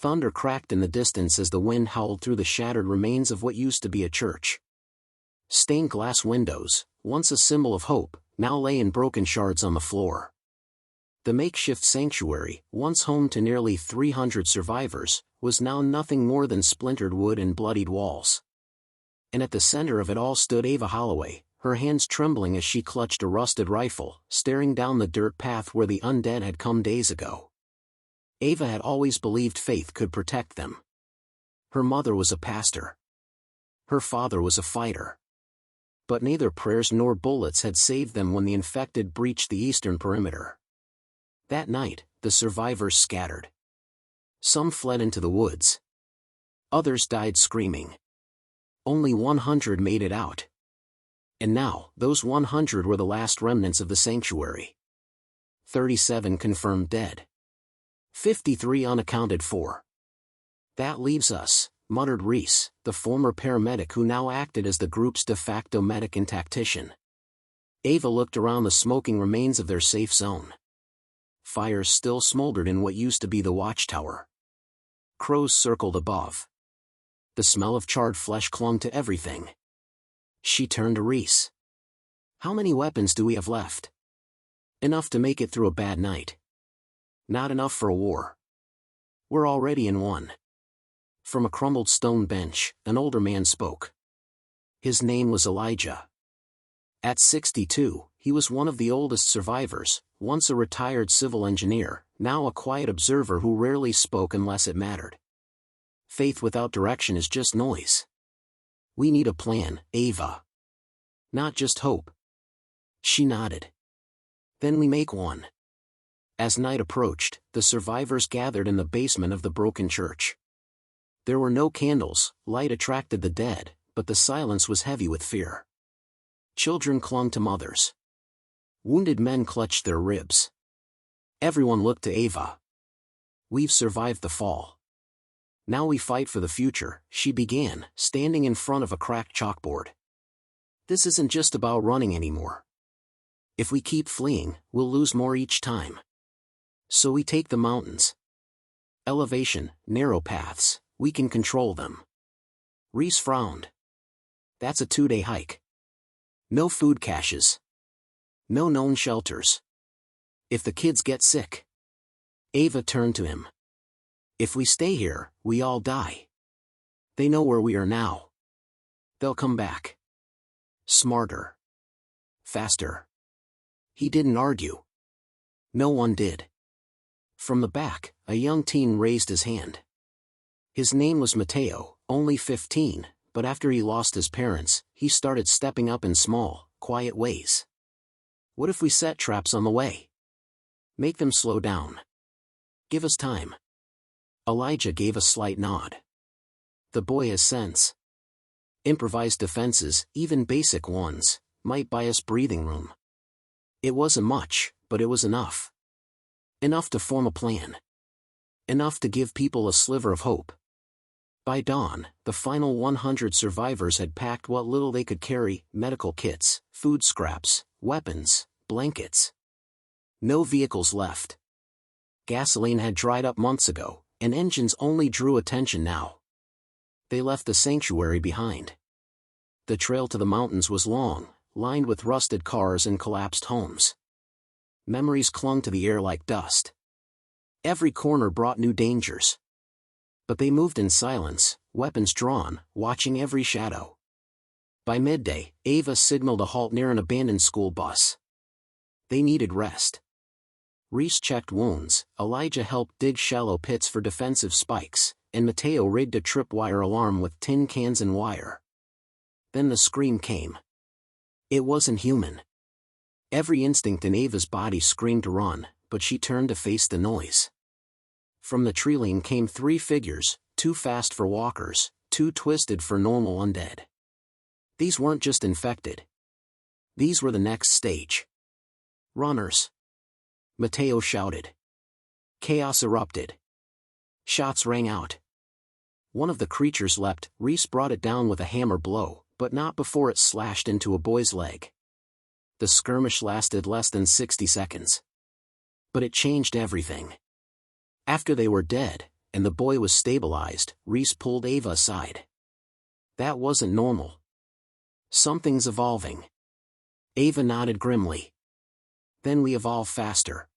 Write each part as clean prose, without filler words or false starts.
Thunder cracked in the distance as the wind howled through the shattered remains of what used to be a church. Stained glass windows, once a symbol of hope, now lay in broken shards on the floor. The makeshift sanctuary, once home to nearly 300 survivors, was now nothing more than splintered wood and bloodied walls. And at the center of it all stood Ava Holloway, her hands trembling as she clutched a rusted rifle, staring down the dirt path where the undead had come days ago. Ava had always believed faith could protect them. Her mother was a pastor. Her father was a fighter. But neither prayers nor bullets had saved them when the infected breached the eastern perimeter. That night, the survivors scattered. Some fled into the woods. Others died screaming. Only 100 made it out. And now, those 100 were the last remnants of the sanctuary. 37 confirmed dead. 53 unaccounted for. That leaves us, muttered Reese, the former paramedic who now acted as the group's de facto medic and tactician. Ava looked around the smoking remains of their safe zone. Fires still smoldered in what used to be the watchtower. Crows circled above. The smell of charred flesh clung to everything. She turned to Reese. How many weapons do we have left? Enough to make it through a bad night. Not enough for a war. We're already in one. From a crumbled stone bench, an older man spoke. His name was Elijah. At 62, he was one of the oldest survivors, once a retired civil engineer, now a quiet observer who rarely spoke unless it mattered. Faith without direction is just noise. We need a plan, Ava. Not just hope. She nodded. Then we make one. As night approached, the survivors gathered in the basement of the broken church. There were no candles, light attracted the dead, but the silence was heavy with fear. Children clung to mothers. Wounded men clutched their ribs. Everyone looked to Ava. We've survived the fall. Now we fight for the future, she began, standing in front of a cracked chalkboard. This isn't just about running anymore. If we keep fleeing, we'll lose more each time. So we take the mountains. Elevation, narrow paths, we can control them. Reese frowned. That's a 2-day hike. No food caches. No known shelters. If the kids get sick. Ava turned to him. If we stay here, we all die. They know where we are now. They'll come back. Smarter. Faster. He didn't argue. No one did. From the back, a young teen raised his hand. His name was Mateo, only 15, but after he lost his parents, he started stepping up in small, quiet ways. What if we set traps on the way? Make them slow down. Give us time. Elijah gave a slight nod. The boy has sense. Improvised defenses, even basic ones, might buy us breathing room. It wasn't much, but it was enough. Enough to form a plan. Enough to give people a sliver of hope. By dawn, the final 100 survivors had packed what little they could carry, medical kits, food scraps, weapons, blankets. No vehicles left. Gasoline had dried up months ago, and engines only drew attention now. They left the sanctuary behind. The trail to the mountains was long, lined with rusted cars and collapsed homes. Memories clung to the air like dust. Every corner brought new dangers. But they moved in silence, weapons drawn, watching every shadow. By midday, Ava signaled a halt near an abandoned school bus. They needed rest. Reese checked wounds, Elijah helped dig shallow pits for defensive spikes, and Mateo rigged a tripwire alarm with tin cans and wire. Then the scream came. It wasn't human. Every instinct in Ava's body screamed to run, but she turned to face the noise. From the treeline came 3 figures, too fast for walkers, too twisted for normal undead. These weren't just infected. These were the next stage. Runners. Mateo shouted. Chaos erupted. Shots rang out. One of the creatures leapt. Reese brought it down with a hammer blow, but not before it slashed into a boy's leg. The skirmish lasted less than 60 seconds. But it changed everything. After they were dead, and the boy was stabilized, Reese pulled Ava aside. That wasn't normal. Something's evolving. Ava nodded grimly. Then we evolve faster.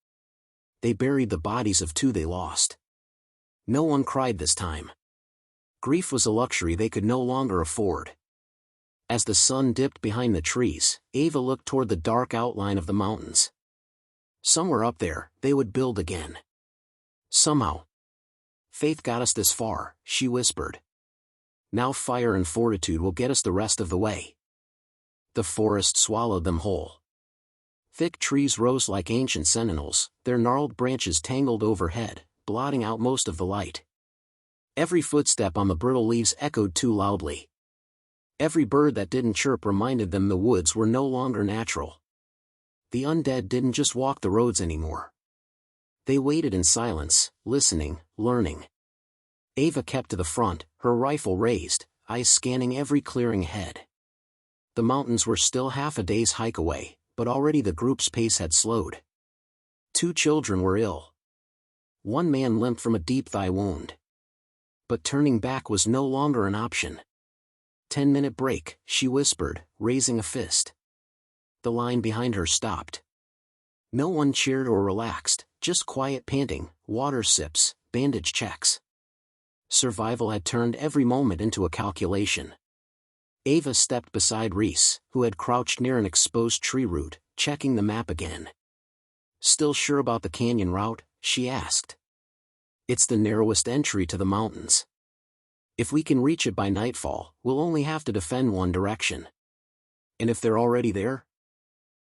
They buried the bodies of 2 they lost. No one cried this time. Grief was a luxury they could no longer afford. As the sun dipped behind the trees, Ava looked toward the dark outline of the mountains. Somewhere up there, they would build again. Somehow. Faith got us this far, she whispered. Now fire and fortitude will get us the rest of the way. The forest swallowed them whole. Thick trees rose like ancient sentinels, their gnarled branches tangled overhead, blotting out most of the light. Every footstep on the brittle leaves echoed too loudly. Every bird that didn't chirp reminded them the woods were no longer natural. The undead didn't just walk the roads anymore. They waited in silence, listening, learning. Ava kept to the front, her rifle raised, eyes scanning every clearing ahead. The mountains were still half a day's hike away, but already the group's pace had slowed. 2 children were ill. 1 man limped from a deep thigh wound. But turning back was no longer an option. 10-minute break, she whispered, raising a fist. The line behind her stopped. No one cheered or relaxed, just quiet panting, water sips, bandage checks. Survival had turned every moment into a calculation. Ava stepped beside Reese, who had crouched near an exposed tree root, checking the map again. Still sure about the canyon route? She asked. It's the narrowest entry to the mountains. If we can reach it by nightfall, we'll only have to defend one direction. And if they're already there?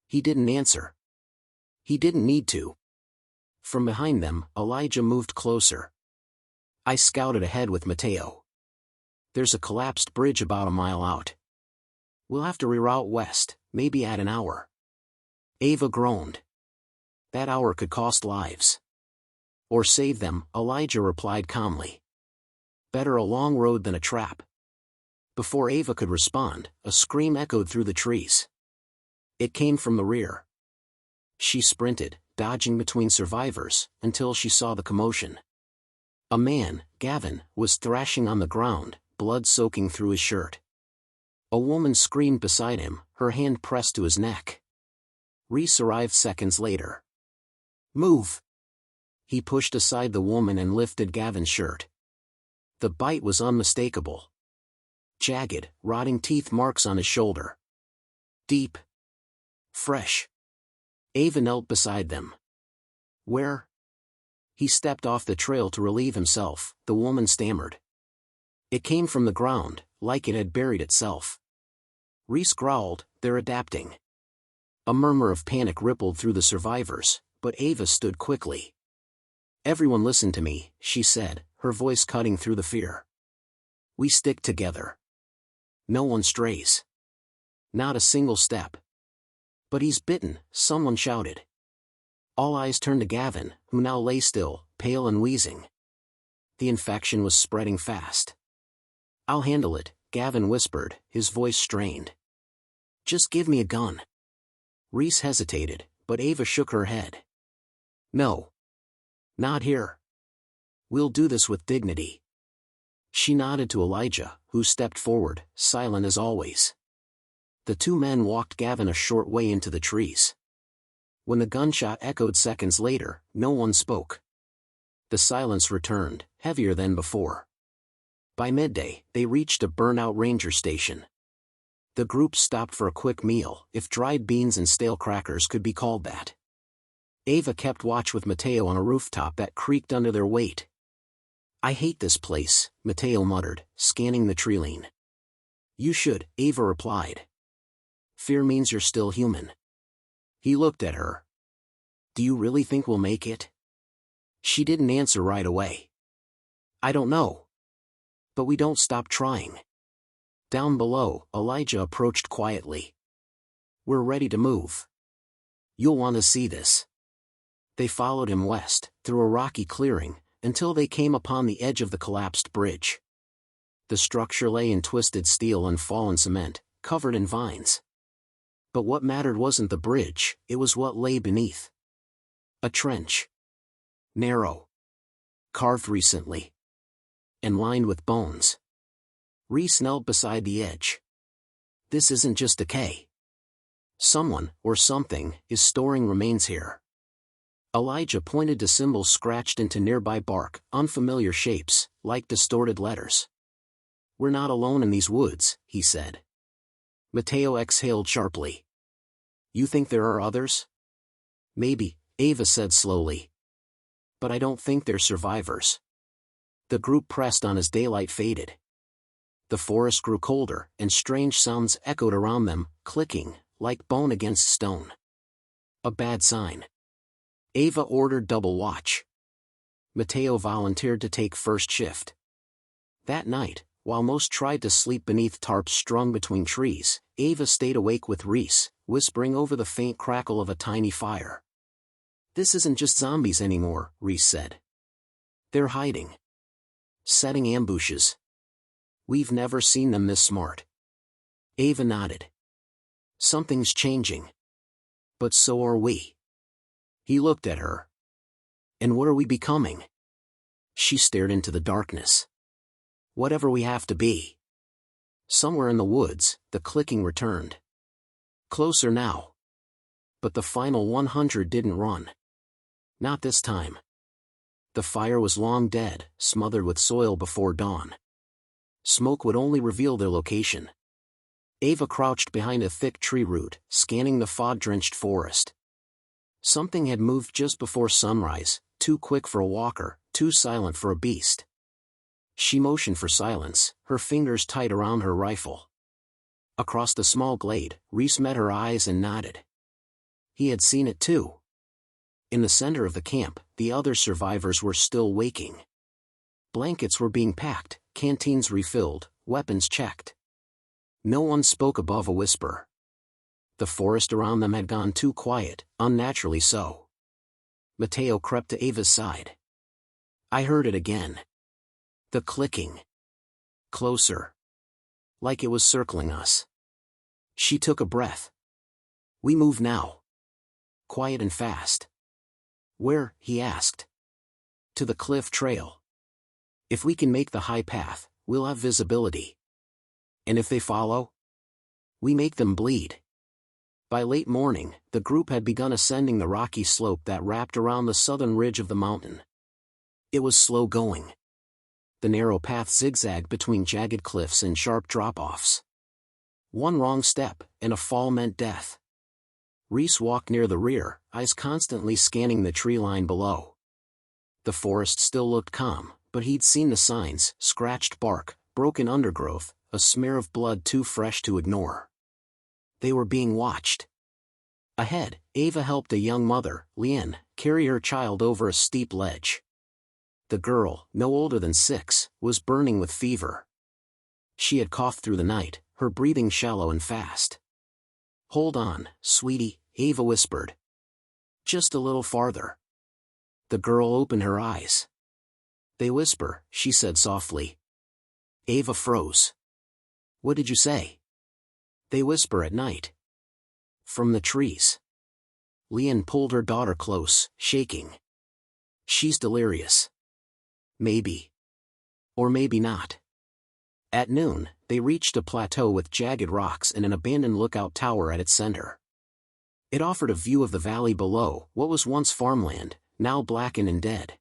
He didn't answer. He didn't need to. From behind them, Elijah moved closer. I scouted ahead with Mateo. There's a collapsed bridge about a mile out. We'll have to reroute west, maybe add an hour. Ava groaned. That hour could cost lives. Or save them, Elijah replied calmly. Better a long road than a trap. Before Ava could respond, a scream echoed through the trees. It came from the rear. She sprinted, dodging between survivors, until she saw the commotion. A man, Gavin, was thrashing on the ground, blood soaking through his shirt. A woman screamed beside him, her hand pressed to his neck. Reese arrived seconds later. Move! He pushed aside the woman and lifted Gavin's shirt. The bite was unmistakable. Jagged, rotting teeth marks on his shoulder. Deep. Fresh. Ava knelt beside them. Where? He stepped off the trail to relieve himself, the woman stammered. It came from the ground, like it had buried itself. Reese growled, they're adapting. A murmur of panic rippled through the survivors, but Ava stood quickly. Everyone listen to me, she said, her voice cutting through the fear. We stick together. No one strays. Not a single step. But he's bitten, someone shouted. All eyes turned to Gavin, who now lay still, pale and wheezing. The infection was spreading fast. I'll handle it, Gavin whispered, his voice strained. Just give me a gun. Reese hesitated, but Ava shook her head. No. Not here. We'll do this with dignity. She nodded to Elijah, who stepped forward, silent as always. The 2 men walked Gavin a short way into the trees. When the gunshot echoed seconds later, no one spoke. The silence returned, heavier than before. By midday, they reached a burnt-out ranger station. The group stopped for a quick meal, if dried beans and stale crackers could be called that. Ava kept watch with Mateo on a rooftop that creaked under their weight. I hate this place, Mateo muttered, scanning the treeline. You should, Ava replied. Fear means you're still human. He looked at her. Do you really think we'll make it? She didn't answer right away. I don't know. But we don't stop trying. Down below, Elijah approached quietly. We're ready to move. You'll want to see this. They followed him west, through a rocky clearing, until they came upon the edge of the collapsed bridge. The structure lay in twisted steel and fallen cement, covered in vines. But what mattered wasn't the bridge, it was what lay beneath. A trench. Narrow. Carved recently. and lined with bones. Reese knelt beside the edge. This isn't just decay. Someone, or something, is storing remains here. Elijah pointed to symbols scratched into nearby bark, unfamiliar shapes, like distorted letters. We're not alone in these woods, he said. Mateo exhaled sharply. You think there are others? Maybe, Ava said slowly. But I don't think they're survivors. The group pressed on as daylight faded. The forest grew colder, and strange sounds echoed around them, clicking, like bone against stone. A bad sign. Ava ordered double watch. Mateo volunteered to take first shift. That night, while most tried to sleep beneath tarps strung between trees, Ava stayed awake with Reese, whispering over the faint crackle of a tiny fire. This isn't just zombies anymore, Reese said. They're hiding. Setting ambushes. We've never seen them this smart. Ava nodded. Something's changing. But so are we. He looked at her. And what are we becoming? She stared into the darkness. Whatever we have to be. Somewhere in the woods, the clicking returned. Closer now. But the final 100 didn't run. Not this time. The fire was long dead, smothered with soil before dawn. Smoke would only reveal their location. Ava crouched behind a thick tree root, scanning the fog-drenched forest. Something had moved just before sunrise, too quick for a walker, too silent for a beast. She motioned for silence, her fingers tight around her rifle. Across the small glade, Reese met her eyes and nodded. He had seen it too. In the center of the camp, the other survivors were still waking. Blankets were being packed, canteens refilled, weapons checked. No one spoke above a whisper. The forest around them had gone too quiet, unnaturally so. Mateo crept to Ava's side. I heard it again. The clicking. Closer. Like it was circling us. She took a breath. We move now. Quiet and fast. Where? He asked. To the cliff trail. If we can make the high path, we'll have visibility. And if they follow? We make them bleed. By late morning, the group had begun ascending the rocky slope that wrapped around the southern ridge of the mountain. It was slow going. The narrow path zigzagged between jagged cliffs and sharp drop-offs. One wrong step, and a fall meant death. Reese walked near the rear, eyes constantly scanning the tree line below. The forest still looked calm, but he'd seen the signs: scratched bark, broken undergrowth, a smear of blood too fresh to ignore. They were being watched. Ahead, Ava helped a young mother, Leanne, carry her child over a steep ledge. The girl, no older than 6, was burning with fever. She had coughed through the night, her breathing shallow and fast. Hold on, sweetie, Ava whispered. Just a little farther. The girl opened her eyes. They whisper, she said softly. Ava froze. What did you say? They whisper at night. From the trees. Leanne pulled her daughter close, shaking. She's delirious. Maybe. Or maybe not. At noon, they reached a plateau with jagged rocks and an abandoned lookout tower at its center. It offered a view of the valley below, what was once farmland, now blackened and dead.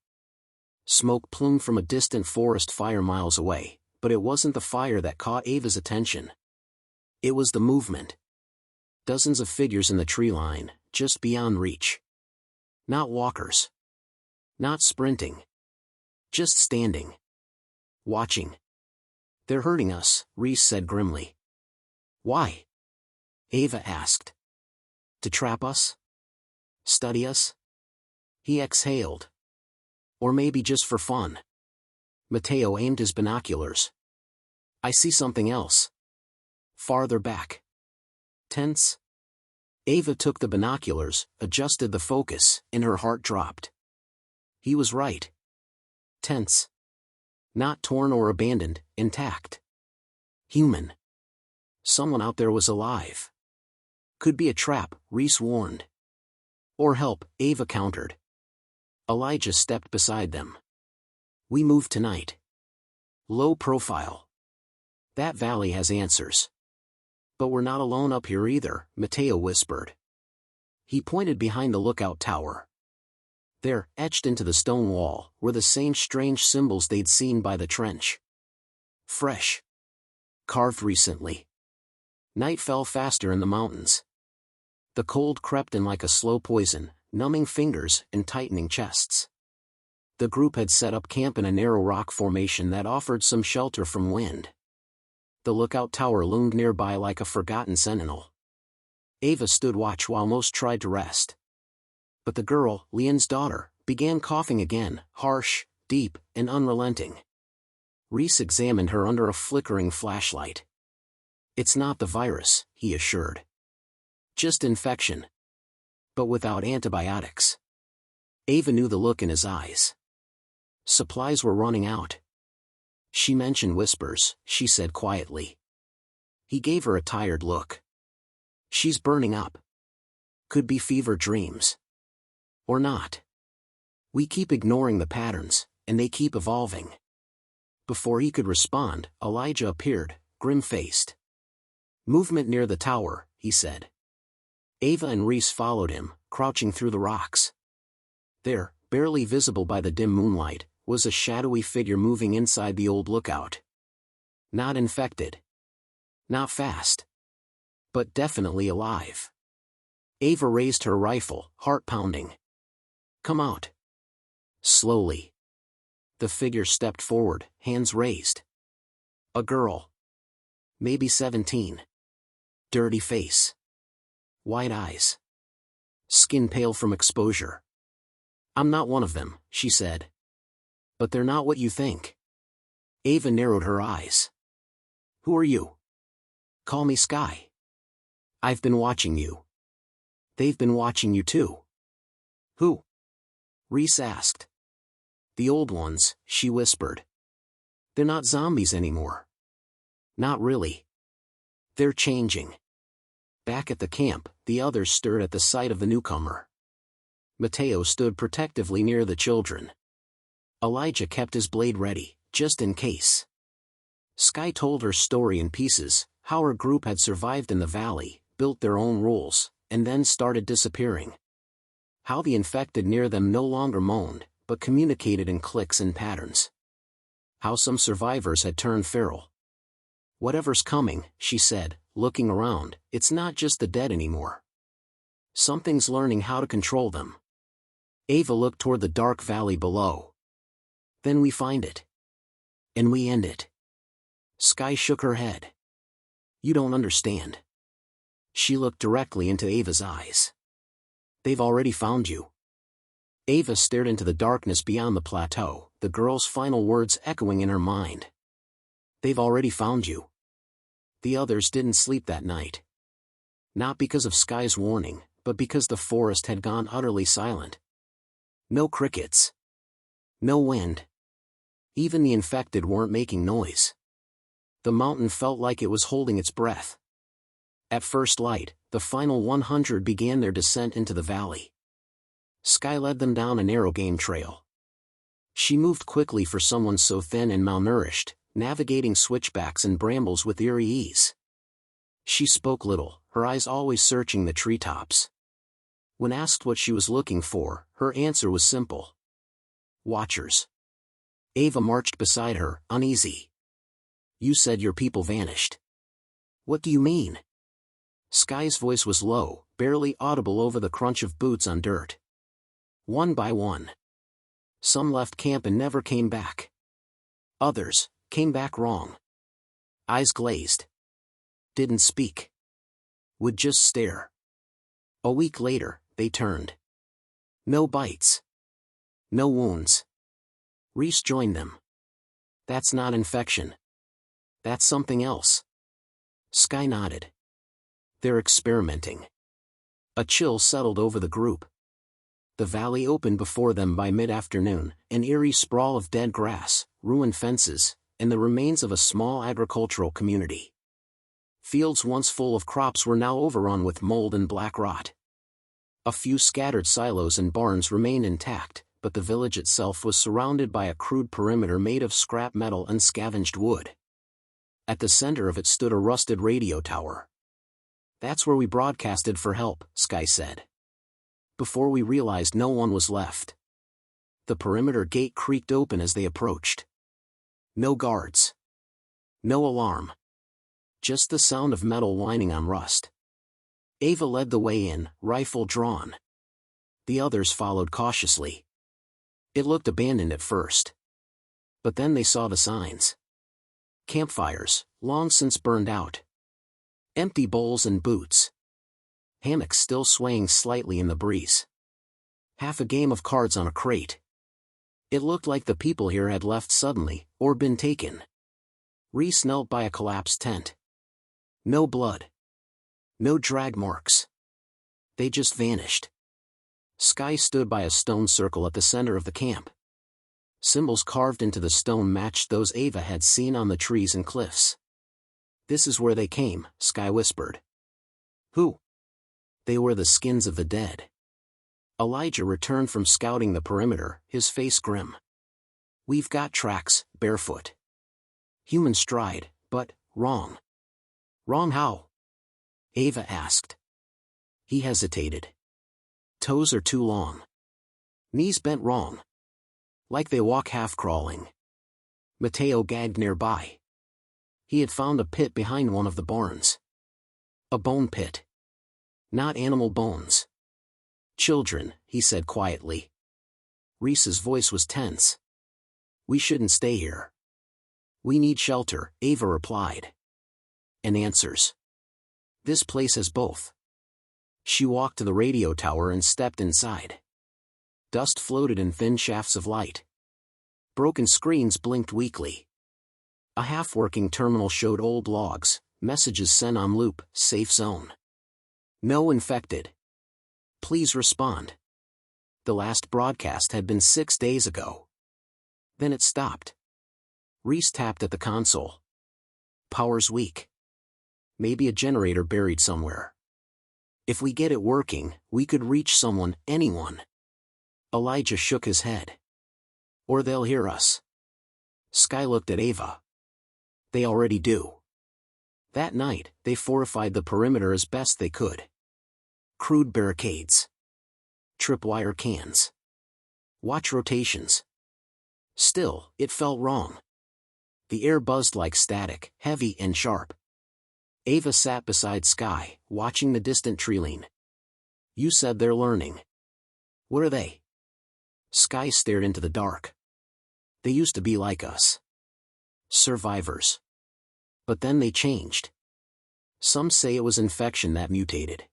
Smoke plumed from a distant forest fire miles away, but it wasn't the fire that caught Ava's attention. It was the movement. Dozens of figures in the tree line, just beyond reach. Not walkers. Not sprinting. Just standing. Watching. They're hurting us, Reese said grimly. Why? Ava asked. To trap us? Study us? He exhaled. Or maybe just for fun. Mateo aimed his binoculars. I see something else. Farther back. Tents? Ava took the binoculars, adjusted the focus, and her heart dropped. He was right. Tents. Not torn or abandoned, intact. Human. Someone out there was alive. Could be a trap, Reese warned. Or help, Ava countered. Elijah stepped beside them. We move tonight. Low profile. That valley has answers. But we're not alone up here either, Mateo whispered. He pointed behind the lookout tower. There, etched into the stone wall, were the same strange symbols they'd seen by the trench. Fresh. Carved recently. Night fell faster in the mountains. The cold crept in like a slow poison, numbing fingers and tightening chests. The group had set up camp in a narrow rock formation that offered some shelter from wind. The lookout tower loomed nearby like a forgotten sentinel. Ava stood watch while most tried to rest. But the girl, Leon's daughter, began coughing again, harsh, deep, and unrelenting. Reese examined her under a flickering flashlight. It's not the virus, he assured. Just infection. But without antibiotics. Ava knew the look in his eyes. Supplies were running out. She mentioned whispers, she said quietly. He gave her a tired look. She's burning up. Could be fever dreams. Or not. We keep ignoring the patterns, and they keep evolving. Before he could respond, Elijah appeared, grim-faced. Movement near the tower, he said. Ava and Reese followed him, crouching through the rocks. There, barely visible by the dim moonlight, was a shadowy figure moving inside the old lookout. Not infected. Not fast. But definitely alive. Ava raised her rifle, heart pounding. Come out. Slowly. The figure stepped forward, hands raised. A girl. Maybe 17. Dirty face. White eyes. Skin pale from exposure. I'm not one of them, she said. But they're not what you think. Ava narrowed her eyes. Who are you? Call me Sky. I've been watching you. They've been watching you too. Who? Reese asked. The old ones, she whispered. They're not zombies anymore. Not really. They're changing. Back at the camp, the others stirred at the sight of the newcomer. Mateo stood protectively near the children. Elijah kept his blade ready, just in case. Sky told her story in pieces, how her group had survived in the valley, built their own rules, and then started disappearing. How the infected near them no longer moaned, but communicated in clicks and patterns. How some survivors had turned feral. Whatever's coming, she said, looking around, it's not just the dead anymore. Something's learning how to control them. Ava looked toward the dark valley below. Then we find it. And we end it. Sky shook her head. You don't understand. She looked directly into Ava's eyes. They've already found you. Ava stared into the darkness beyond the plateau, the girl's final words echoing in her mind. They've already found you. The others didn't sleep that night. Not because of Sky's warning, but because the forest had gone utterly silent. No crickets. No wind. Even the infected weren't making noise. The mountain felt like it was holding its breath. At first light, the final 100 began their descent into the valley. Sky led them down a narrow game trail. She moved quickly for someone so thin and malnourished, navigating switchbacks and brambles with eerie ease. She spoke little, her eyes always searching the treetops. When asked what she was looking for, her answer was simple. Watchers. Ava marched beside her, uneasy. You said your people vanished. What do you mean? Sky's voice was low, barely audible over the crunch of boots on dirt. One by one. Some left camp and never came back. Others came back wrong. Eyes glazed. Didn't speak. Would just stare. A week later, they turned. No bites. No wounds. Reese joined them. That's not infection. That's something else. Sky nodded. They're experimenting. A chill settled over the group. The valley opened before them by mid-afternoon, an eerie sprawl of dead grass, ruined fences, and the remains of a small agricultural community. Fields once full of crops were now overrun with mold and black rot. A few scattered silos and barns remained intact, but the village itself was surrounded by a crude perimeter made of scrap metal and scavenged wood. At the center of it stood a rusted radio tower. "That's where we broadcasted for help," Sky said. Before we realized no one was left. The perimeter gate creaked open as they approached. No guards. No alarm. Just the sound of metal whining on rust. Ava led the way in, rifle drawn. The others followed cautiously. It looked abandoned at first. But then they saw the signs. Campfires, long since burned out. Empty bowls and boots. Hammocks still swaying slightly in the breeze. Half a game of cards on a crate. It looked like the people here had left suddenly, or been taken. Reese knelt by a collapsed tent. No blood. No drag marks. They just vanished. Sky stood by a stone circle at the center of the camp. Symbols carved into the stone matched those Ava had seen on the trees and cliffs. "This is where they came," Sky whispered. "Who?" "They were the skins of the dead." Elijah returned from scouting the perimeter, his face grim. "We've got tracks, barefoot. Human stride, but wrong." "Wrong how?" Ava asked. He hesitated. "Toes are too long. Knees bent wrong. Like they walk half-crawling." Mateo gagged nearby. He had found a pit behind one of the barns. A bone pit. Not animal bones. "Children," he said quietly. Reese's voice was tense. "We shouldn't stay here." "We need shelter," Ava replied. "And answers. This place has both." She walked to the radio tower and stepped inside. Dust floated in thin shafts of light. Broken screens blinked weakly. A half-working terminal showed old logs, messages sent on loop, "Safe zone. No infected. Please respond." The last broadcast had been 6 days ago. Then it stopped. Reese tapped at the console. "Power's weak. Maybe a generator buried somewhere. If we get it working, we could reach someone, anyone." Elijah shook his head. "Or they'll hear us." Sky looked at Ava. "They already do." That night, they fortified the perimeter as best they could. Crude barricades. Tripwire cans. Watch rotations. Still, it felt wrong. The air buzzed like static, heavy and sharp. Ava sat beside Sky, watching the distant treeline. "You said they're learning. What are they?" Sky stared into the dark. "They used to be like us. Survivors. But then they changed. Some say it was infection that mutated.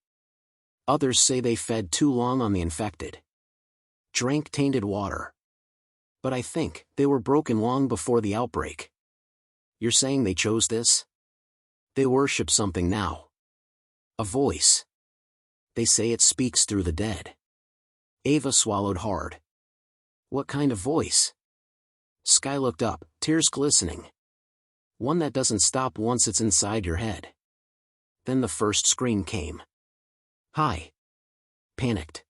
Others say they fed too long on the infected. Drank tainted water. But I think they were broken long before the outbreak." "You're saying they chose this?" "They worship something now. A voice. They say it speaks through the dead." Ava swallowed hard. "What kind of voice?" Sky looked up, tears glistening. "One that doesn't stop once it's inside your head." Then the first scream came. "Hi." Panicked.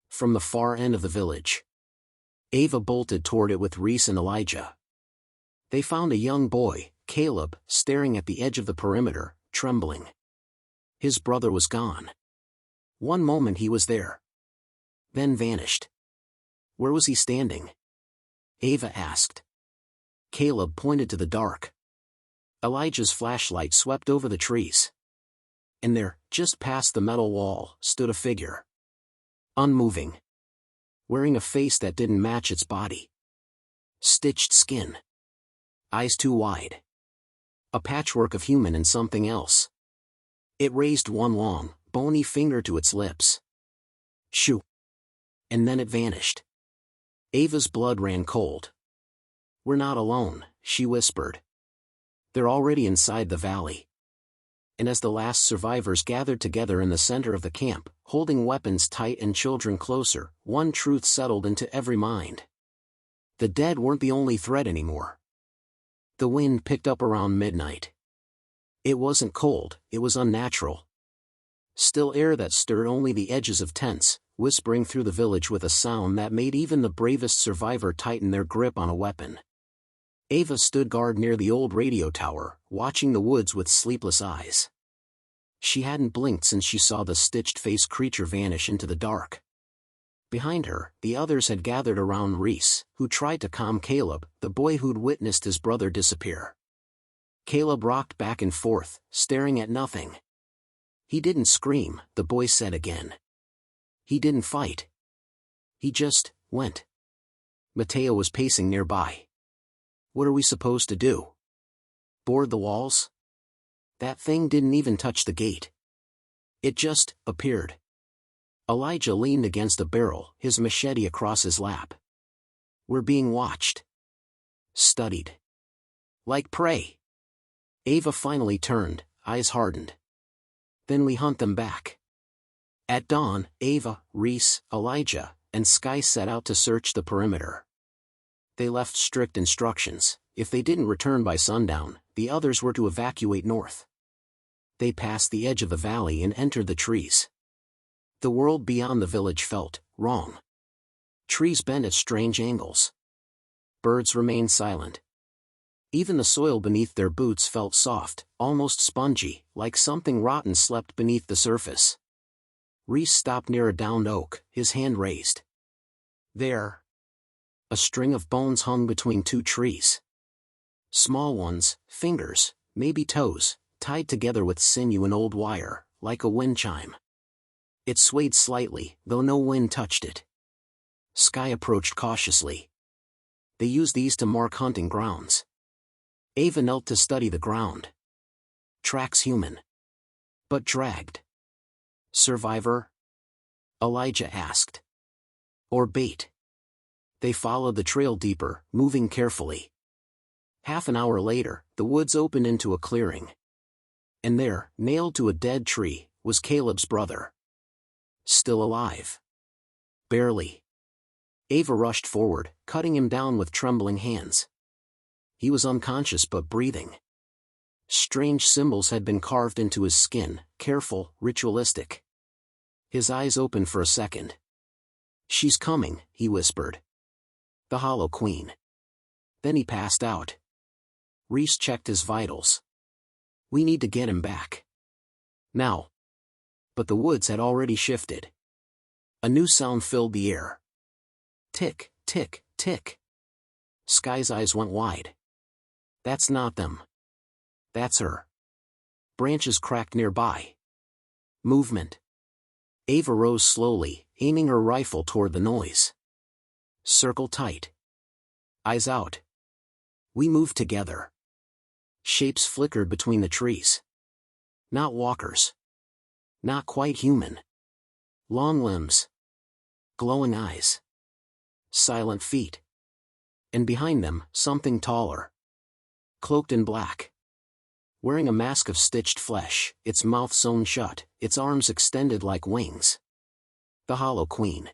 From the far end of the village. Ava bolted toward it with Reese and Elijah. They found a young boy, Caleb, staring at the edge of the perimeter, trembling. His brother was gone. One moment he was there. Then vanished. Where was he standing? Ava asked. Caleb pointed to the dark. Elijah's flashlight swept over the trees. And there, just past the metal wall, stood a figure. Unmoving. Wearing a face that didn't match its body. Stitched skin. Eyes too wide. A patchwork of human and something else. It raised one long, bony finger to its lips. Shoo. And then it vanished. Ava's blood ran cold. "We're not alone," she whispered. "They're already inside the valley." And as the last survivors gathered together in the center of the camp, holding weapons tight and children closer, one truth settled into every mind. The dead weren't the only threat anymore. The wind picked up around midnight. It wasn't cold, it was unnatural. Still air that stirred only the edges of tents, whispering through the village with a sound that made even the bravest survivor tighten their grip on a weapon. Ava stood guard near the old radio tower, watching the woods with sleepless eyes. She hadn't blinked since she saw the stitched-faced creature vanish into the dark. Behind her, the others had gathered around Reese, who tried to calm Caleb, the boy who'd witnessed his brother disappear. Caleb rocked back and forth, staring at nothing. He didn't scream, the boy said again. He didn't fight. He just went. Mateo was pacing nearby. What are we supposed to do? Board the walls? That thing didn't even touch the gate. It just appeared. Elijah leaned against a barrel, his machete across his lap. We're being watched. Studied. Like prey. Ava finally turned, eyes hardened. Then we hunt them back. At dawn, Ava, Reese, Elijah, and Sky set out to search the perimeter. They left strict instructions: if they didn't return by sundown, the others were to evacuate north. They passed the edge of the valley and entered the trees. The world beyond the village felt wrong. Trees bent at strange angles. Birds remained silent. Even the soil beneath their boots felt soft, almost spongy, like something rotten slept beneath the surface. Reese stopped near a downed oak, his hand raised. There. A string of bones hung between two trees. Small ones, fingers, maybe toes, tied together with sinew and old wire, like a wind chime. It swayed slightly, though no wind touched it. Sky approached cautiously. They used these to mark hunting grounds. Ava knelt to study the ground. Tracks human. But dragged. Survivor? Elijah asked. Or bait? They followed the trail deeper, moving carefully. Half an hour later, the woods opened into a clearing. And there, nailed to a dead tree, was Caleb's brother. Still alive. Barely. Ava rushed forward, cutting him down with trembling hands. He was unconscious but breathing. Strange symbols had been carved into his skin, careful, ritualistic. His eyes opened for a second. She's coming, he whispered. The Hollow Queen. Then he passed out. Reese checked his vitals. We need to get him back. Now. But the woods had already shifted. A new sound filled the air. Tick, tick, tick. Sky's eyes went wide. That's not them. That's her. Branches cracked nearby. Movement. Ava rose slowly, aiming her rifle toward the noise. Circle tight. Eyes out. We moved together. Shapes flickered between the trees. Not walkers. Not quite human. Long limbs. Glowing eyes. Silent feet. And behind them, something taller. Cloaked in black. Wearing a mask of stitched flesh, its mouth sewn shut, its arms extended like wings. The Hollow Queen.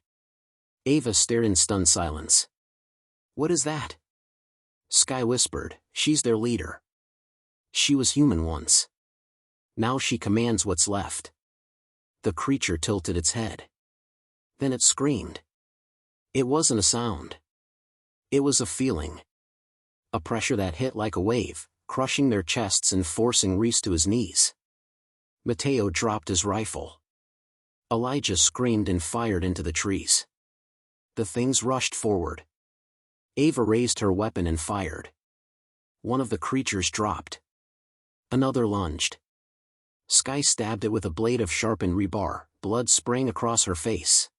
Ava stared in stunned silence. What is that? Sky whispered, she's their leader. She was human once. Now she commands what's left. The creature tilted its head. Then it screamed. It wasn't a sound. It was a feeling. A pressure that hit like a wave, crushing their chests and forcing Reese to his knees. Mateo dropped his rifle. Elijah screamed and fired into the trees. The things rushed forward. Ava raised her weapon and fired. One of the creatures dropped. Another lunged. Sky stabbed it with a blade of sharpened rebar, blood spraying across her face.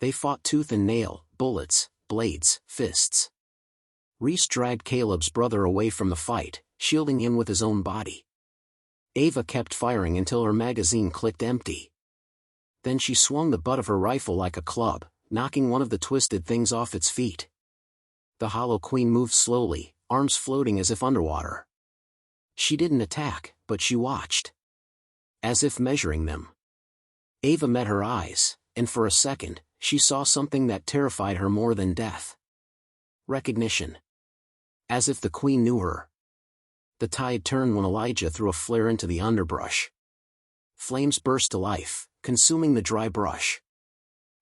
They fought tooth and nail, bullets, blades, fists. Reese dragged Caleb's brother away from the fight, shielding him with his own body. Ava kept firing until her magazine clicked empty. Then she swung the butt of her rifle like a club, knocking one of the twisted things off its feet. The Hollow Queen moved slowly, arms floating as if underwater. She didn't attack, but she watched. As if measuring them. Ava met her eyes, and for a second, she saw something that terrified her more than death. Recognition. As if the Queen knew her. The tide turned when Elijah threw a flare into the underbrush. Flames burst to life, consuming the dry brush.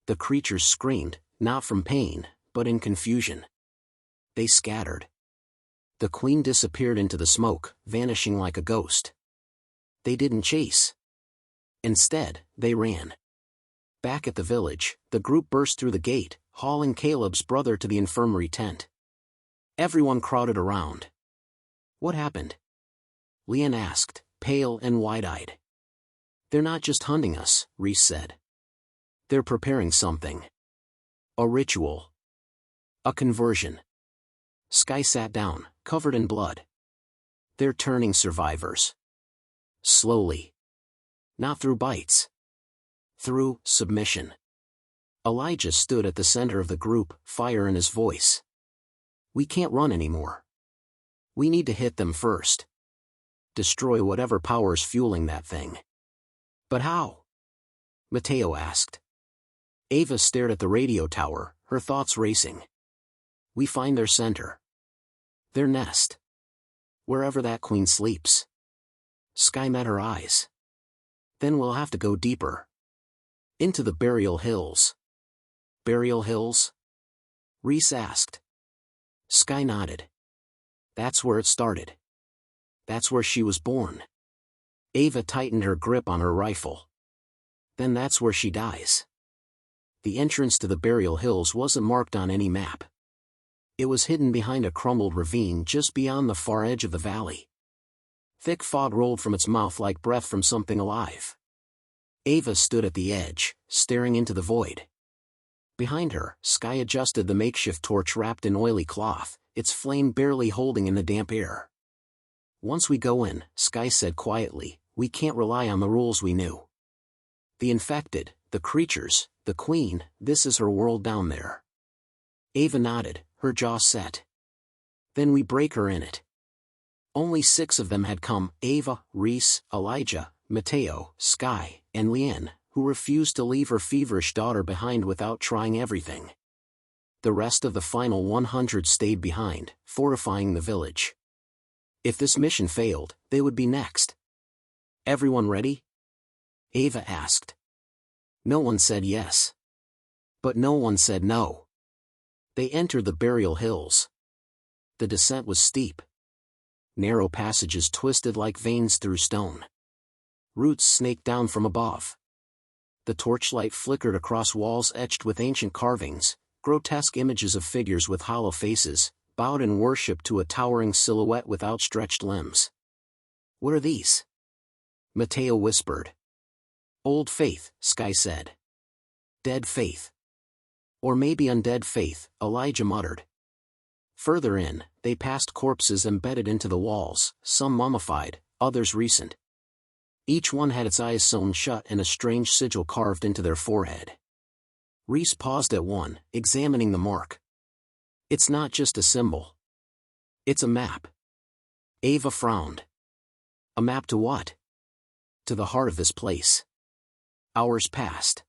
The creatures screamed, not from pain, but in confusion. They scattered. The queen disappeared into the smoke, vanishing like a ghost. They didn't chase. Instead, they ran. Back at the village, the group burst through the gate, hauling Caleb's brother to the infirmary tent. Everyone crowded around. What happened? Leanne asked, pale and wide-eyed. They're not just hunting us, Reese said. They're preparing something. A ritual. A conversion. Sky sat down, covered in blood. They're turning survivors. Slowly. Not through bites. Through submission. Elijah stood at the center of the group, fire in his voice. We can't run anymore. We need to hit them first. Destroy whatever power's fueling that thing. But how? Mateo asked. Ava stared at the radio tower, her thoughts racing. We find their center. Their nest. Wherever that queen sleeps. Sky met her eyes. Then we'll have to go deeper. Into the burial hills. Burial hills? Reese asked. Sky nodded. That's where it started. That's where she was born. Ava tightened her grip on her rifle. Then that's where she dies. The entrance to the burial hills wasn't marked on any map. It was hidden behind a crumbled ravine just beyond the far edge of the valley. Thick fog rolled from its mouth like breath from something alive. Ava stood at the edge, staring into the void. Behind her, Sky adjusted the makeshift torch wrapped in oily cloth, its flame barely holding in the damp air. Once we go in, Sky said quietly, we can't rely on the rules we knew. The infected, the creatures, the queen, this is her world down there. Ava nodded, her jaw set. Then we break her in it. Only 6 of them had come, Ava, Reese, Elijah, Mateo, Sky, and Leanne, who refused to leave her feverish daughter behind without trying everything. The rest of the final 100 stayed behind, fortifying the village. If this mission failed, they would be next. Everyone ready? Ava asked. No one said yes. But no one said no. They entered the burial hills. The descent was steep. Narrow passages twisted like veins through stone. Roots snaked down from above. The torchlight flickered across walls etched with ancient carvings, grotesque images of figures with hollow faces, bowed in worship to a towering silhouette with outstretched limbs. What are these? Mateo whispered. Old faith, Sky said. Dead faith. Or maybe undead faith, Elijah muttered. Further in, they passed corpses embedded into the walls, some mummified, others recent. Each one had its eyes sewn shut and a strange sigil carved into their forehead. Reese paused at one, examining the mark. It's not just a symbol. It's a map. Ava frowned. A map to what? To the heart of this place. Hours passed.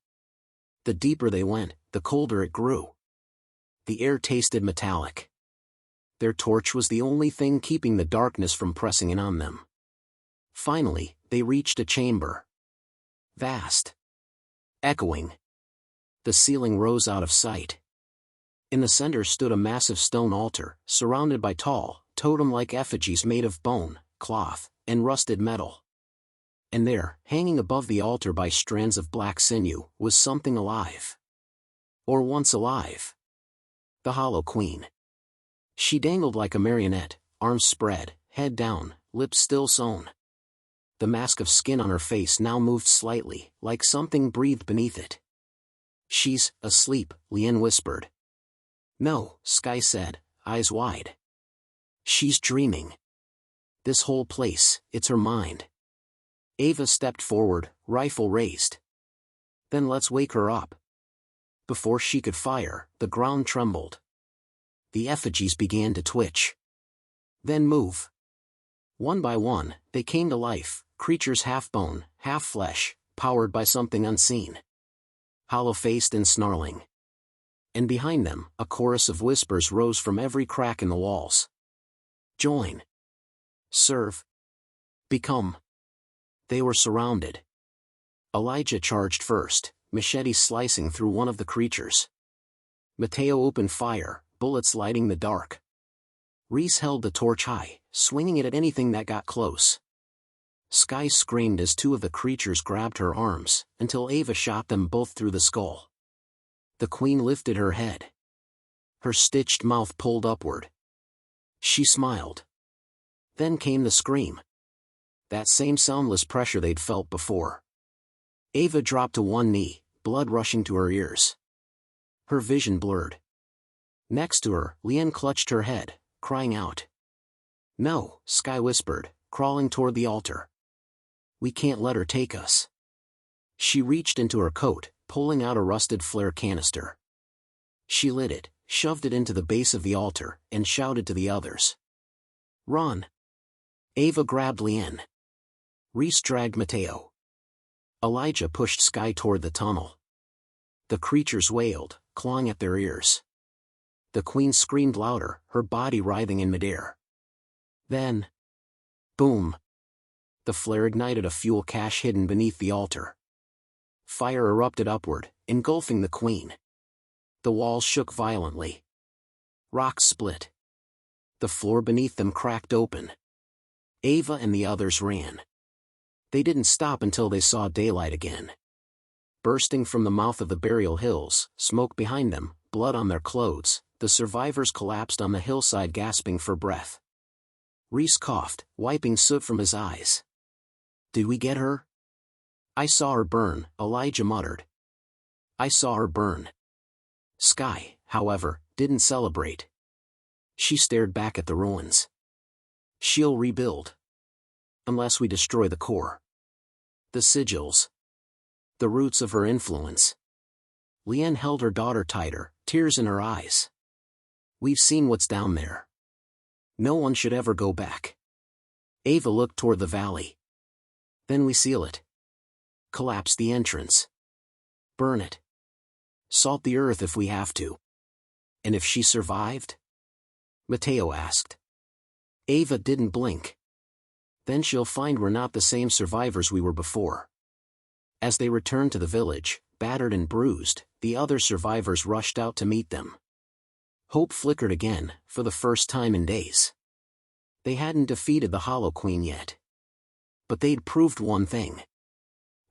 The deeper they went, the colder it grew. The air tasted metallic. Their torch was the only thing keeping the darkness from pressing in on them. Finally, they reached a chamber. Vast. Echoing. The ceiling rose out of sight. In the center stood a massive stone altar, surrounded by tall, totem-like effigies made of bone, cloth, and rusted metal. And there, hanging above the altar by strands of black sinew, was something alive. Or once alive. The Hollow Queen. She dangled like a marionette, arms spread, head down, lips still sewn. The mask of skin on her face now moved slightly, like something breathed beneath it. She's asleep, Leanne whispered. No, Sky said, eyes wide. She's dreaming. This whole place, it's her mind. Ava stepped forward, rifle raised. Then let's wake her up. Before she could fire, the ground trembled. The effigies began to twitch. Then move. One by one, they came to life, creatures half bone, half flesh, powered by something unseen. Hollow-faced and snarling. And behind them, a chorus of whispers rose from every crack in the walls. Join. Serve. Become. They were surrounded. Elijah charged first, machete slicing through one of the creatures. Mateo opened fire, bullets lighting the dark. Reese held the torch high, swinging it at anything that got close. Sky screamed as two of the creatures grabbed her arms, until Ava shot them both through the skull. The queen lifted her head. Her stitched mouth pulled upward. She smiled. Then came the scream. That same soundless pressure they'd felt before. Ava dropped to one knee, blood rushing to her ears. Her vision blurred. Next to her, Leanne clutched her head, crying out. "No," Sky whispered, crawling toward the altar. "We can't let her take us." She reached into her coat, pulling out a rusted flare canister. She lit it, shoved it into the base of the altar, and shouted to the others. "Run!" Ava grabbed Leanne. Reese dragged Mateo. Elijah pushed Sky toward the tunnel. The creatures wailed, clawing at their ears. The queen screamed louder, her body writhing in midair. Then, boom! The flare ignited a fuel cache hidden beneath the altar. Fire erupted upward, engulfing the queen. The walls shook violently. Rocks split. The floor beneath them cracked open. Ava and the others ran. They didn't stop until they saw daylight again. Bursting from the mouth of the burial hills, smoke behind them, blood on their clothes, the survivors collapsed on the hillside gasping for breath. Reese coughed, wiping soot from his eyes. "Did we get her?" "I saw her burn," Elijah muttered. "I saw her burn." Sky, however, didn't celebrate. She stared back at the ruins. "She'll rebuild. Unless we destroy the core. The sigils. The roots of her influence." Leanne held her daughter tighter, tears in her eyes. "We've seen what's down there. No one should ever go back." Ava looked toward the valley. "Then we seal it. Collapse the entrance. Burn it. Salt the earth if we have to." "And if she survived?" Mateo asked. Ava didn't blink. "Then she'll find we're not the same survivors we were before." As they returned to the village, battered and bruised, the other survivors rushed out to meet them. Hope flickered again, for the first time in days. They hadn't defeated the Hollow Queen yet. But they'd proved one thing.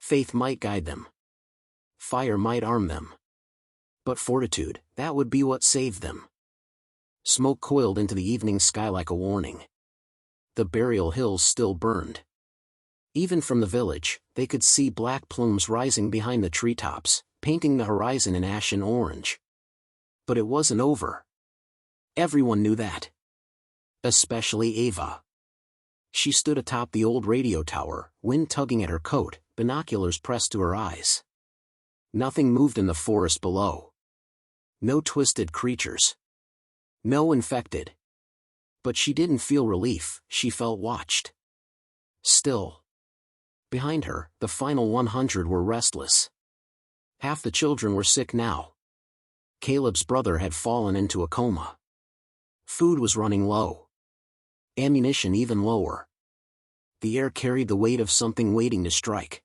Faith might guide them. Fire might arm them. But fortitude, that would be what saved them. Smoke coiled into the evening sky like a warning. The burial hills still burned. Even from the village, they could see black plumes rising behind the treetops, painting the horizon in ashen orange. But it wasn't over. Everyone knew that. Especially Ava. She stood atop the old radio tower, wind tugging at her coat, binoculars pressed to her eyes. Nothing moved in the forest below. No twisted creatures. No infected. But she didn't feel relief, she felt watched. Still. Behind her, the final 100 were restless. Half the children were sick now. Caleb's brother had fallen into a coma. Food was running low. Ammunition even lower. The air carried the weight of something waiting to strike.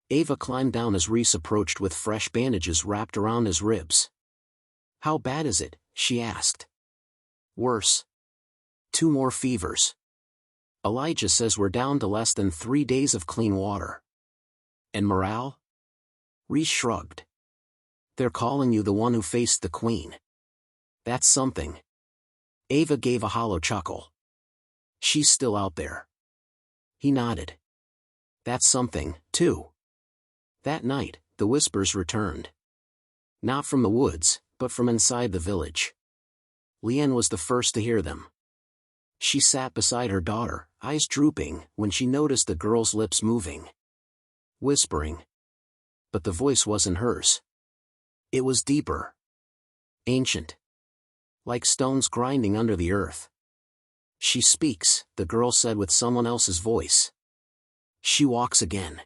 Ava climbed down as Reese approached with fresh bandages wrapped around his ribs. "How bad is it?" she asked. "Worse. 2 more fevers. Elijah says we're down to less than 3 days of clean water." "And morale?" Reese shrugged. "They're calling you the one who faced the queen. That's something." Ava gave a hollow chuckle. "She's still out there." He nodded. "That's something, too." That night, the whispers returned. Not from the woods, but from inside the village. Leanne was the first to hear them. She sat beside her daughter, eyes drooping, when she noticed the girl's lips moving. Whispering. But the voice wasn't hers. It was deeper. Ancient. Like stones grinding under the earth. "She speaks," the girl said with someone else's voice. "She walks again."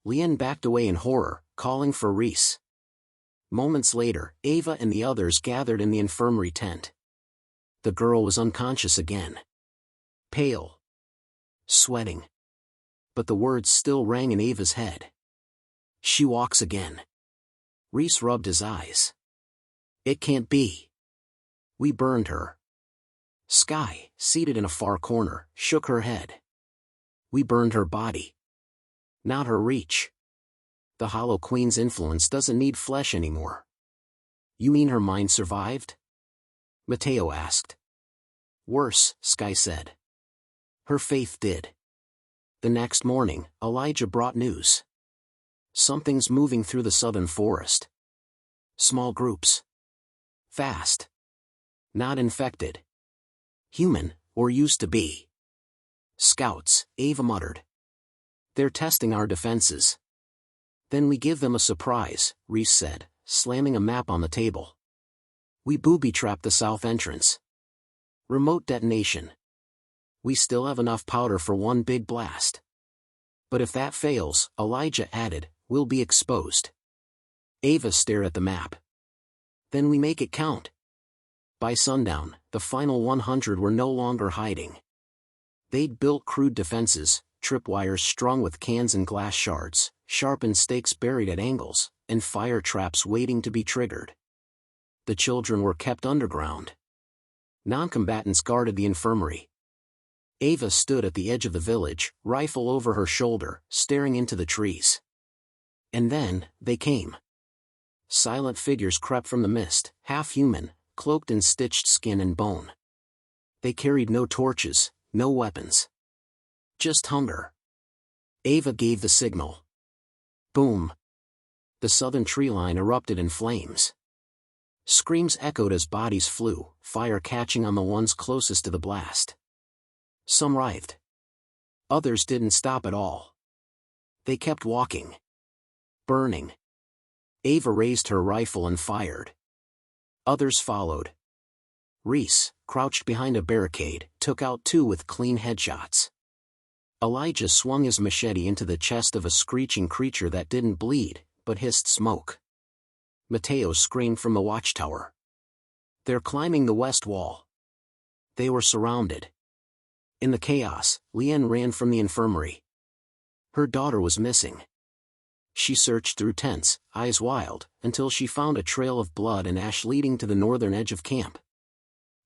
Leanne backed away in horror, calling for Reese. Moments later, Ava and the others gathered in the infirmary tent. The girl was unconscious again. Pale. Sweating. But the words still rang in Ava's head. She walks again. Rhys rubbed his eyes. It can't be. We burned her. Skye, seated in a far corner, shook her head. We burned her body. Not her reach. The Hollow Queen's influence doesn't need flesh anymore. You mean her mind survived? Matteo asked. Worse, Skye said. Her faith did. The next morning, Elijah brought news. Something's moving through the southern forest. Small groups. Fast. Not infected. Human, or used to be. Scouts, Ava muttered. They're testing our defenses. Then we give them a surprise, Rhys said, slamming a map on the table. We booby-trap the south entrance. Remote detonation. We still have enough powder for one big blast. But if that fails, Elijah added, we'll be exposed. Ava stared at the map. Then we make it count. By sundown, the final 100 were no longer hiding. They'd built crude defenses, tripwires strung with cans and glass shards, sharpened stakes buried at angles, and fire traps waiting to be triggered. The children were kept underground. Non-combatants guarded the infirmary. Ava stood at the edge of the village, rifle over her shoulder, staring into the trees. And then, they came. Silent figures crept from the mist, half-human, cloaked in stitched skin and bone. They carried no torches, no weapons. Just hunger. Ava gave the signal. Boom. The southern tree line erupted in flames. Screams echoed as bodies flew, fire catching on the ones closest to the blast. Some writhed. Others didn't stop at all. They kept walking. Burning. Ava raised her rifle and fired. Others followed. Rhys, crouched behind a barricade, took out two with clean headshots. Elijah swung his machete into the chest of a screeching creature that didn't bleed, but hissed smoke. Matteo screamed from the watchtower. They're climbing the west wall. They were surrounded. In the chaos, Leanne ran from the infirmary. Her daughter was missing. She searched through tents, eyes wild, until she found a trail of blood and ash leading to the northern edge of camp.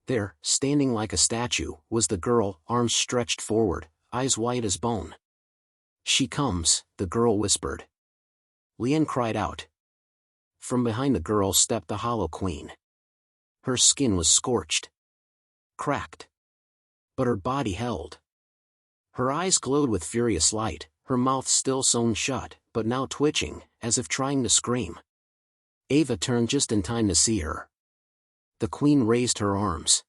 There, standing like a statue, was the girl, arms stretched forward, eyes white as bone. She comes, the girl whispered. Leanne cried out. From behind the girl stepped the Hollow Queen. Her skin was scorched. Cracked. But her body held. Her eyes glowed with furious light, her mouth still sewn shut, but now twitching, as if trying to scream. Ava turned just in time to see her. The Queen raised her arms.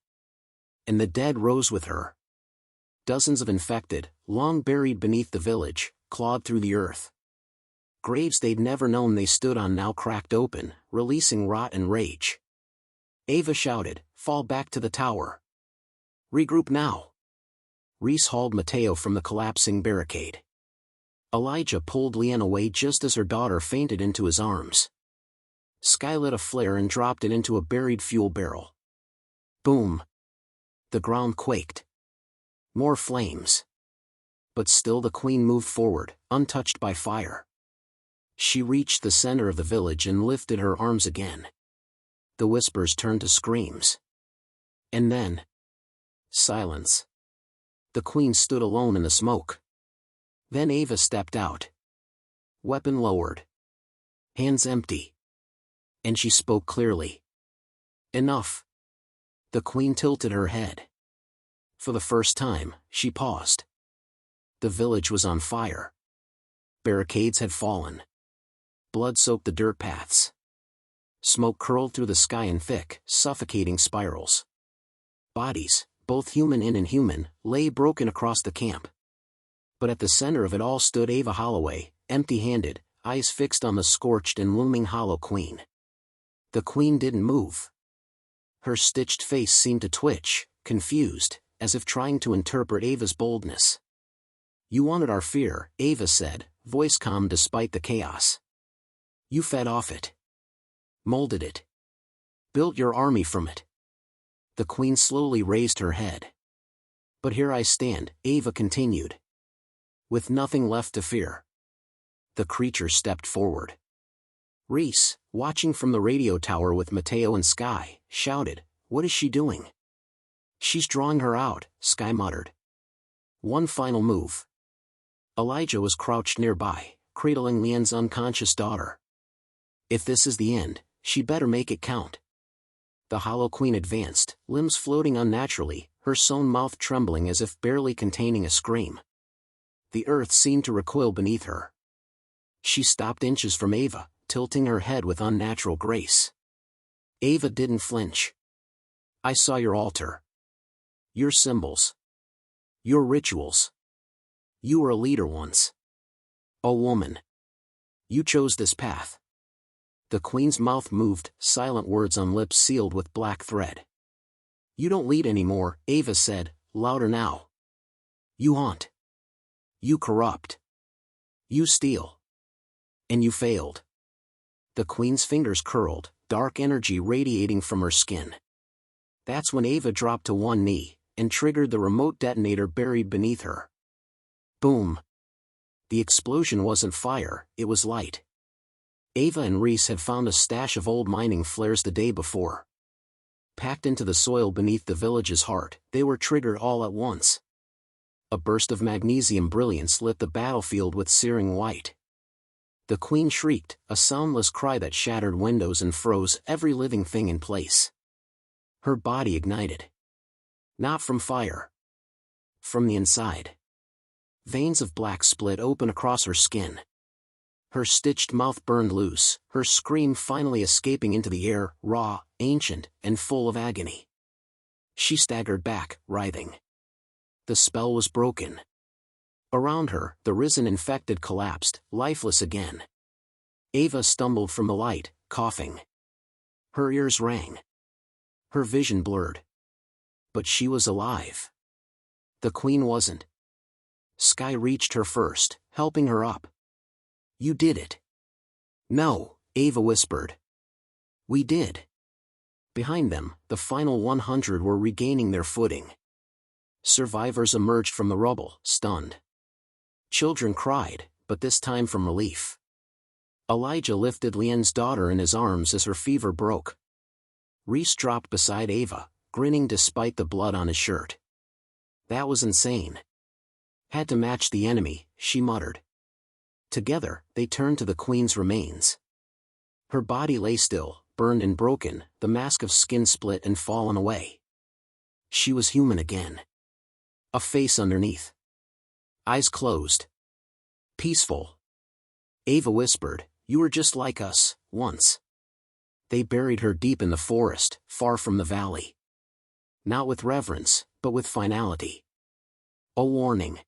And the dead rose with her. Dozens of infected, long buried beneath the village, clawed through the earth. Graves they'd never known they stood on now cracked open, releasing rot and rage. Ava shouted, "Fall back to the tower. Regroup now." Rhys hauled Matteo from the collapsing barricade. Elijah pulled Leanne away just as her daughter fainted into his arms. Skye lit a flare and dropped it into a buried fuel barrel. Boom. The ground quaked. More flames. But still the Queen moved forward, untouched by fire. She reached the center of the village and lifted her arms again. The whispers turned to screams. And then... silence. The Queen stood alone in the smoke. Then Ava stepped out. Weapon lowered. Hands empty. And she spoke clearly. Enough. The Queen tilted her head. For the first time, she paused. The village was on fire. Barricades had fallen. Blood soaked the dirt paths. Smoke curled through the sky in thick, suffocating spirals. Bodies, both human and inhuman, lay broken across the camp. But at the center of it all stood Ava Holloway, empty-handed, eyes fixed on the scorched and looming Hollow Queen. The Queen didn't move. Her stitched face seemed to twitch, confused, as if trying to interpret Ava's boldness. "You wanted our fear," Ava said, voice calm despite the chaos. "You fed off it. Molded it. Built your army from it." The Queen slowly raised her head. "But here I stand," Ava continued. "With nothing left to fear. The creature stepped forward. Reese, watching from the radio tower with Mateo and Sky, shouted, "What is she doing?" "She's drawing her out," Sky muttered. "One final move." Elijah was crouched nearby, cradling Leanne's unconscious daughter. "If this is the end, she better make it count." The Hollow Queen advanced, limbs floating unnaturally, her sewn mouth trembling as if barely containing a scream. The earth seemed to recoil beneath her. She stopped inches from Ava, tilting her head with unnatural grace. Ava didn't flinch. "I saw your altar. Your symbols. Your rituals. You were a leader once. A woman. You chose this path." The queen's mouth moved, silent words on lips sealed with black thread. "You don't lead anymore," Ava said, louder now. "You haunt. You corrupt. You steal. And you failed." The queen's fingers curled, dark energy radiating from her skin. That's when Ava dropped to one knee, and triggered the remote detonator buried beneath her. Boom. The explosion wasn't fire, it was light. Ava and Reese had found a stash of old mining flares the day before. Packed into the soil beneath the village's heart, they were triggered all at once. A burst of magnesium brilliance lit the battlefield with searing white. The queen shrieked, a soundless cry that shattered windows and froze every living thing in place. Her body ignited. Not from fire. From the inside. Veins of black split open across her skin. Her stitched mouth burned loose, her scream finally escaping into the air, raw, ancient, and full of agony. She staggered back, writhing. The spell was broken. Around her, the risen infected collapsed, lifeless again. Ava stumbled from the light, coughing. Her ears rang. Her vision blurred. But she was alive. The queen wasn't. Sky reached her first, helping her up. "You did it." "No," Ava whispered. "We did." Behind them, the final 100 were regaining their footing. Survivors emerged from the rubble, stunned. Children cried, but this time from relief. Elijah lifted Leanne's daughter in his arms as her fever broke. Reese dropped beside Ava, grinning despite the blood on his shirt. "That was insane. Had to match the enemy," she muttered. Together, they turned to the queen's remains. Her body lay still, burned and broken, the mask of skin split and fallen away. She was human again. A face underneath. Eyes closed. Peaceful. Ava whispered, "You were just like us, once." They buried her deep in the forest, far from the valley. Not with reverence, but with finality. A warning.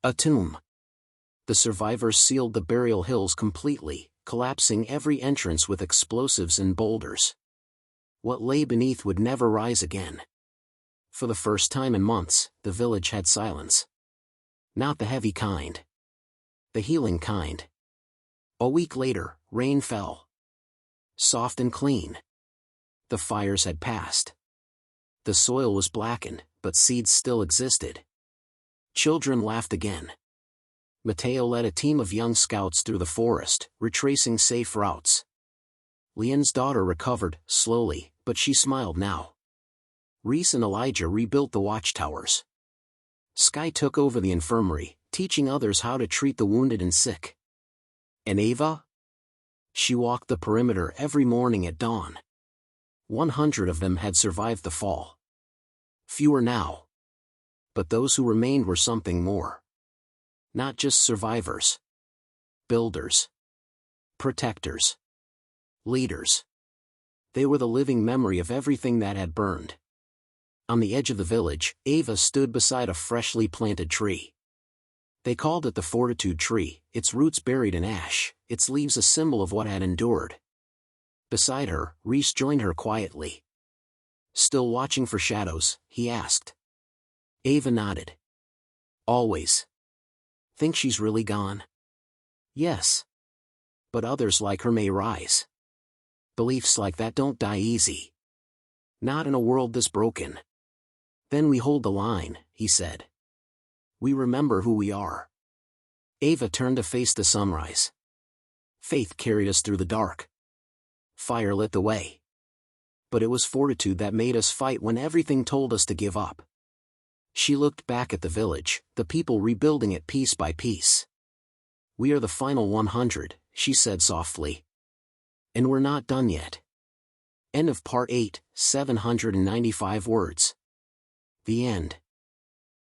A tomb. The survivors sealed the burial hills completely, collapsing every entrance with explosives and boulders. What lay beneath would never rise again. For the first time in months, the village had silence. Not the heavy kind. The healing kind. A week later, rain fell. Soft and clean. The fires had passed. The soil was blackened, but seeds still existed. Children laughed again. Mateo led a team of young scouts through the forest, retracing safe routes. Leanne's daughter recovered, slowly, but she smiled now. Reese and Elijah rebuilt the watchtowers. Sky took over the infirmary, teaching others how to treat the wounded and sick. And Ava? She walked the perimeter every morning at dawn. 100 of them had survived the fall. Fewer now. But those who remained were something more. Not just survivors. Builders. Protectors. Leaders. They were the living memory of everything that had burned. On the edge of the village, Ava stood beside a freshly planted tree. They called it the Fortitude tree, its roots buried in ash, its leaves a symbol of what had endured. Beside her, Reese joined her quietly. "Still watching for shadows?" he asked. Ava nodded. "Always. Think she's really gone?" "Yes. But others like her may rise. Beliefs like that don't die easy. Not in a world this broken." "Then we hold the line," he said. "We remember who we are. Ava turned to face the sunrise. Faith carried us through the dark. Fire lit the way. But it was fortitude that made us fight when everything told us to give up. She looked back at the village, the people rebuilding it piece by piece. We are the final 100, she said softly. And we're not done yet. End of Part 8, 795 words. The end.